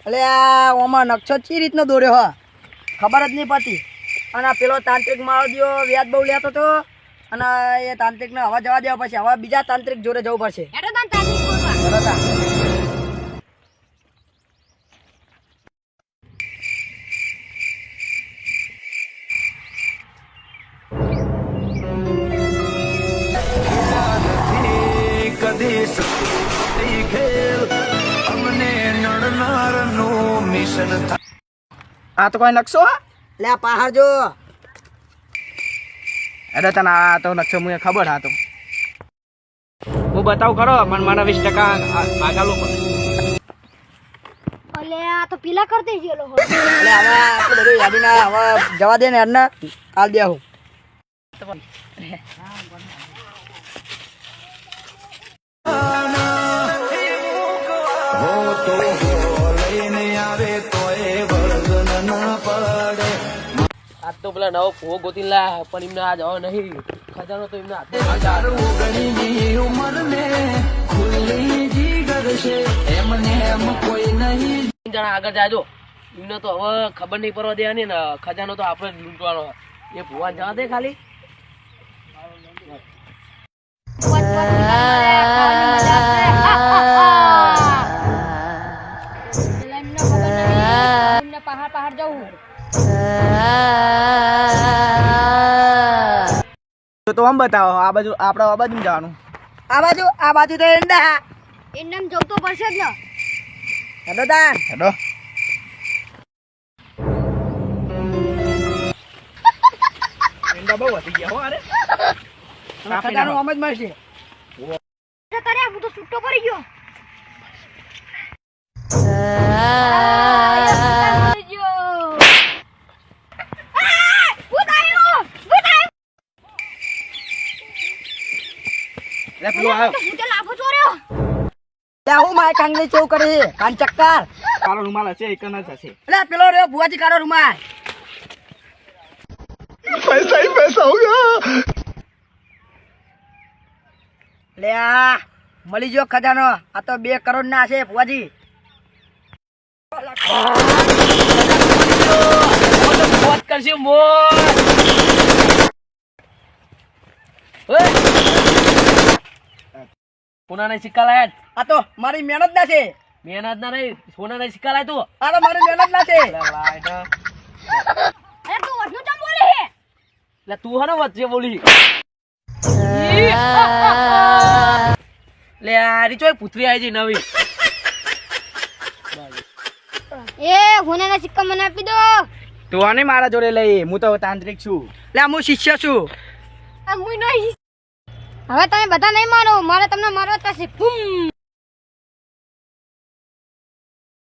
અલે આ ઓમાં નકશો ચી રીતનો દોર્યો હ ખબર જ નહીં પડતી. અને પેલો તાંત્રિક માળો વ્યાજ બહુ લેતો હતો અને એ તાંત્રિકને હવા જવા દેવા પડશે. હવે બીજા તાંત્રિક જોડે જવું પડશે. આ તો કોઈ નકશો લે પહાડ જો. અરે તને આ તો નકશો મને ખબર હા તો હું બતાવું ખરો પણ મને 20% આગળ પડે. અલે આ તો પીલા કરતી જ એલો. એટલે હવે આપણે બધું યાદીના હવે જવા દે ને યારને હાલ દે હું. આજ તો પેલા નવો ભૂવો ગોતી લા પણ એમને આ જવા નહીં. ખજાનો તો એમના જણા આગળ જાજો. એમને તો હવે ખબર નહીં પડવા દેવાની ને ખજાનો તો આપણે જ લૂંટવાનો. એ ભૂવા જવા દે ખાલી. પહાડ પહાડ જવું તો આમ બતાવો આ બાજુ આપણે આ બાજુ જવાનું. આ બાજુ તો એંડા એમને જવું તો પડશે જ ને. હેડો તાન હેડો. એંડા બહુ વધી ગયા હો. અરે ખજાનો આમ જ મળશે. તારે હું તો છૂટો પડી ગયો. લે પેલો આવ્યો. હું મારે કાંગલી ચેવું કરી કાન ચક્કર. કાળો રૂમાલ હશે એક જ હશે. એટલે પેલો રહ્યો ભુવાજી કાળો રૂમાલ. પૈસા ही पैसा होगा. લે આ મળી ગયો ખજાનો. આ તો 2 કરોડ ના છે ભુવાજી. મોત કરશે મોત. સોનાના સિક્કા લાયા. આ તો મારી મહેનત ના છે. મહેનત ના નહીં સોનાના સિક્કા લાય તું. આ તો મારી મહેનત ના છે. અરે તું વધુ ચમ બોલે હે. એટલે તું હને વચ્ચે બોલી. લે આ રીચો પુત્રી આવી છે નવી. એ હોનાના સિક્કા મને આપી દો. તું આને મારા જોડે લઈ. હું તો તાંત્રિક છું. લે હું શિષ્ય છું. આ મુઈ નહીં. હવે તમે બધા નહીં માનો મારે તમને મારવા જ પડશે. બૂમ.